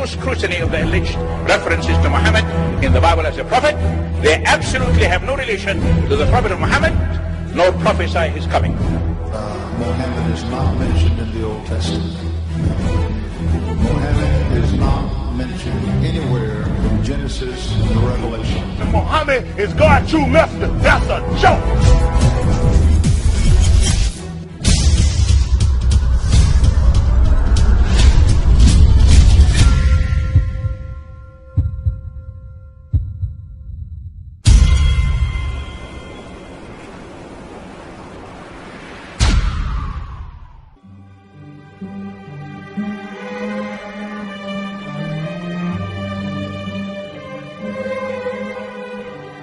no scrutiny of the alleged references to Muhammad in the Bible as a prophet. They absolutely have no relation to the prophet of Muhammad, nor prophesy his coming. Muhammad is not mentioned in the Old Testament. Muhammad is not mentioned anywhere from Genesis to Revelation. Muhammad is God's true messenger. That's a joke.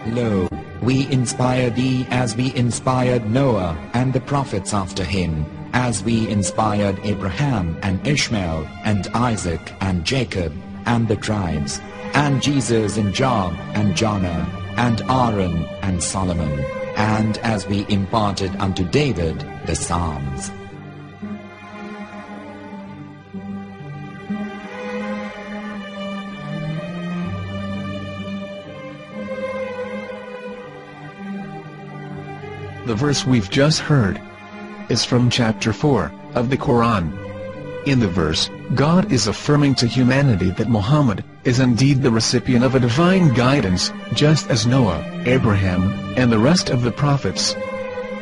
Lo, we inspire thee as we inspired Noah and the prophets after him, as we inspired Abraham and Ishmael and Isaac and Jacob and the tribes, and Jesus and Job and Jonah and Aaron and Solomon, and as we imparted unto David the Psalms. The verse we've just heard is from chapter 4 of the Quran. In the verse, God is affirming to humanity that Muhammad is indeed the recipient of a divine guidance, just as Noah, Abraham, and the rest of the prophets.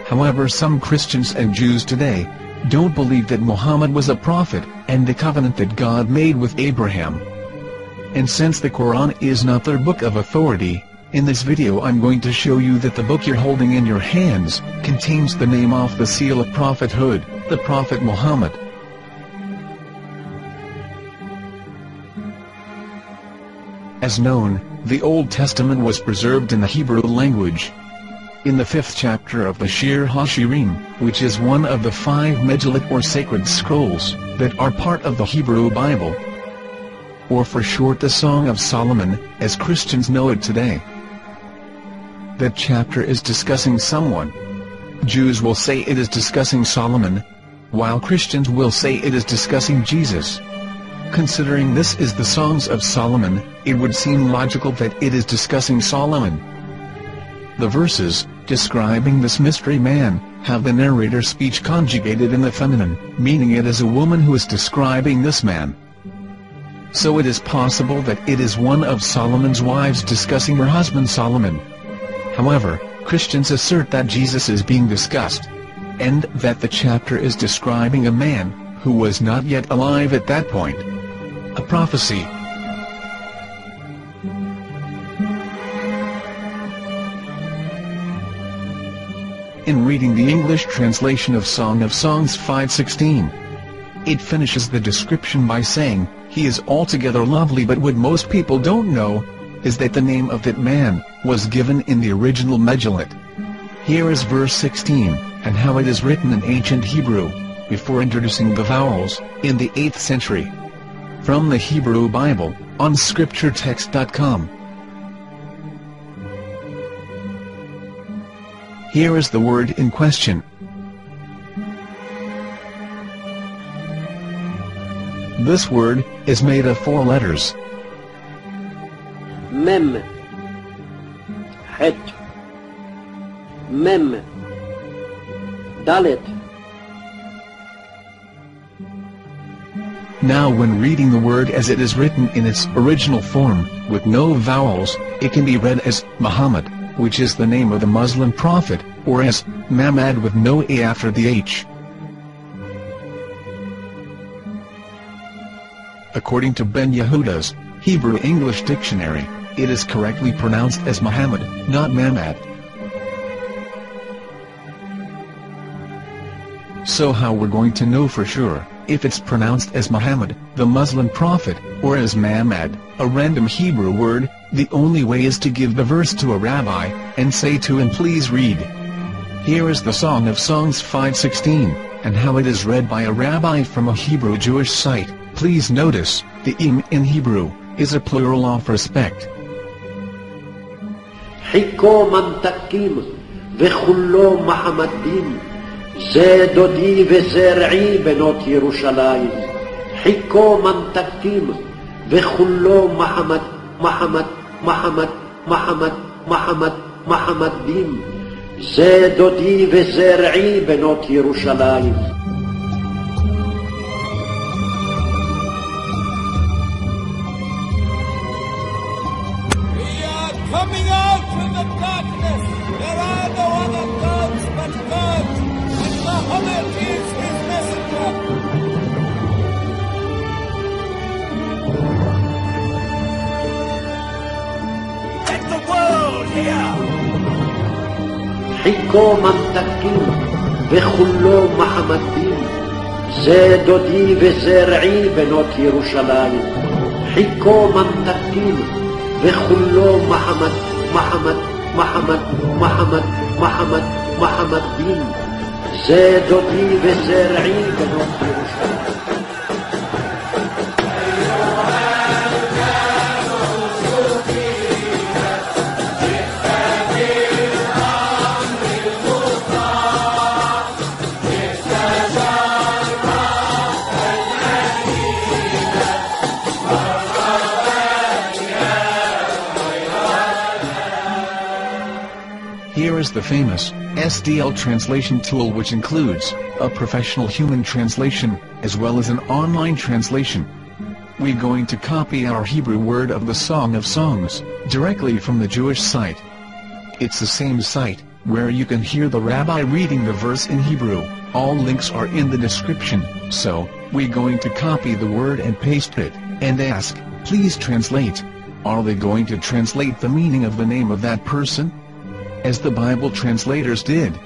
However, some Christians and Jews today don't believe that Muhammad was a prophet and the covenant that God made with Abraham. And since the Quran is not their book of authority, in this video I'm going to show you that the book you're holding in your hands contains the name off the seal of prophethood, the Prophet Muhammad. As known, the Old Testament was preserved in the Hebrew language. In the 5th chapter of the Shir HaShirim, which is one of the 5 Megillat or sacred scrolls that are part of the Hebrew Bible, or for short the Song of Solomon, as Christians know it today. That chapter is discussing someone. Jews will say it is discussing Solomon, while Christians will say it is discussing Jesus. Considering this is the Songs of Solomon, it would seem logical that it is discussing Solomon. The verses, describing this mystery man, have the narrator's speech conjugated in the feminine, meaning it is a woman who is describing this man. So it is possible that it is one of Solomon's wives discussing her husband Solomon. However, Christians assert that Jesus is being discussed, and that the chapter is describing a man who was not yet alive at that point. A prophecy. In reading the English translation of Song of Songs 5:16, it finishes the description by saying, "He is altogether lovely," but what most people don't know is that the name of that man was given in the original Megillat. Here is verse 16, and how it is written in ancient Hebrew, before introducing the vowels, in the 8th century. From the Hebrew Bible, on scripturetext.com. Here is the word in question. This word is made of 4 letters. Mem, Het, Mem, Dalet. Now when reading the word as it is written in its original form, with no vowels, it can be read as Muhammad, which is the name of the Muslim prophet, or as Mamad with no A after the H. According to Ben Yehuda's Hebrew-English dictionary, it is correctly pronounced as Muhammad, not Mamad. So how we're going to know for sure if it's pronounced as Muhammad, the Muslim prophet, or as Mamad, a random Hebrew word? The only way is to give the verse to a rabbi, and say to him, "Please read." Here is the Song of Songs 5:16, and how it is read by a rabbi from a Hebrew Jewish site. Please notice, the im in Hebrew is a plural of respect. Hiko mantakim vechullo Mahamadim ze dodi vezer'i benot Yerushalayim. Hiko mantakim וכולו מחמד, מחמד, מחמד, מחמד, מחמד, מחמדים. זה דודי וזרעי בנות ירושלים. Coming out from the darkness, there are no other gods but God, and Muhammad is his messenger. Let the world hear. חיכו ממתקים וכולו מחמדים. זה דודי וזרעי בנות ירושלים. חיכו ממתקים וכולו מחמד, מחמד, מחמד, מחמד, מחמד, מחמדים. זה דודי וזרעי בנות ירושלים. Here is the famous SDL translation tool, which includes a professional human translation, as well as an online translation. We're going to copy our Hebrew word of the Song of Songs, directly from the Jewish site. It's the same site, where you can hear the rabbi reading the verse in Hebrew. All links are in the description, so, we're going to copy the word and paste it, and ask, please translate. Are they going to translate the meaning of the name of that person? As the Bible translators did.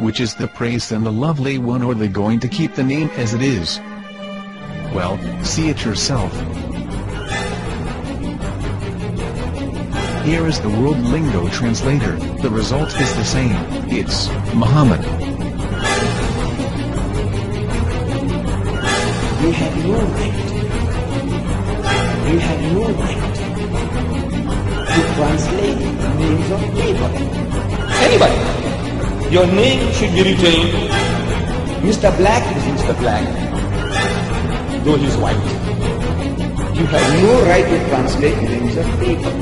Which is the praised and the lovely one, or are they going to keep the name as it is? Well, see it yourself. Here is the World Lingo Translator. The result is the same. It's Muhammad. You have no right. You have no right to translate names of people. Anybody. Your name should be written Mr. Black is Mr. Black, though he's white. You have no right to translate names of people.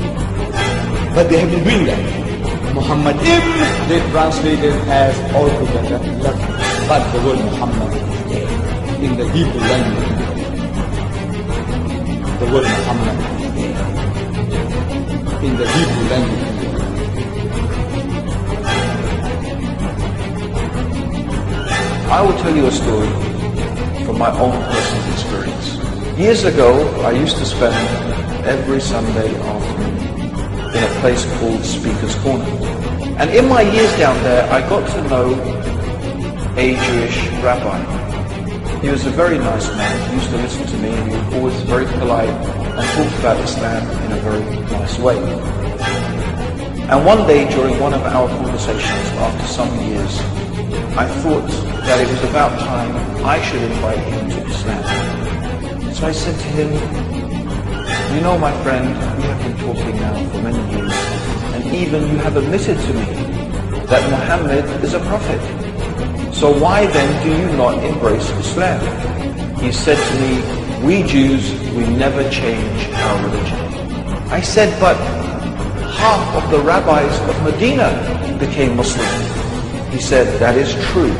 But they have been doing that. Muhammad ibn, they translated as altogether lovely. But the word Muhammad in the Hebrew language, the word Muhammad in the Hebrew language. I will tell you a story from my own personal experience. Years ago, I used to spend every Sunday afternoon in a place called Speaker's Corner. And in my years down there, I got to know a Jewish rabbi. He was a very nice man. He used to listen to me, and he was always very polite and talked about Islam in a very nice way. And one day, during one of our conversations, after some years, I thought that it was about time I should invite him to Islam. So I said to him, you know, my friend, we have been talking now for many years, and even you have admitted to me that Muhammad is a prophet. So why then do you not embrace Islam? He said to me, we Jews, we never change our religion. I said, but half of the rabbis of Medina became Muslim. He said, that is true,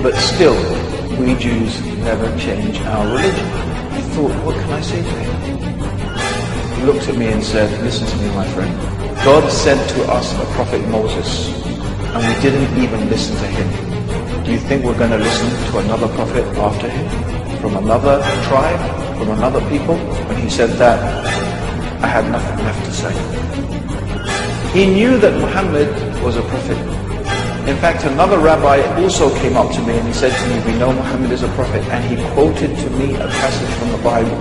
but still, we Jews never change our religion. I thought, what can I say to him? He looked at me and said, listen to me, my friend. God sent to us a prophet Moses, and we didn't even listen to him. Do you think we're going to listen to another prophet after him? From another tribe? From another people? When he said that, I had nothing left to say. He knew that Muhammad was a prophet. In fact, another rabbi also came up to me and he said to me, we know Muhammad is a prophet, and he quoted to me a passage from the Bible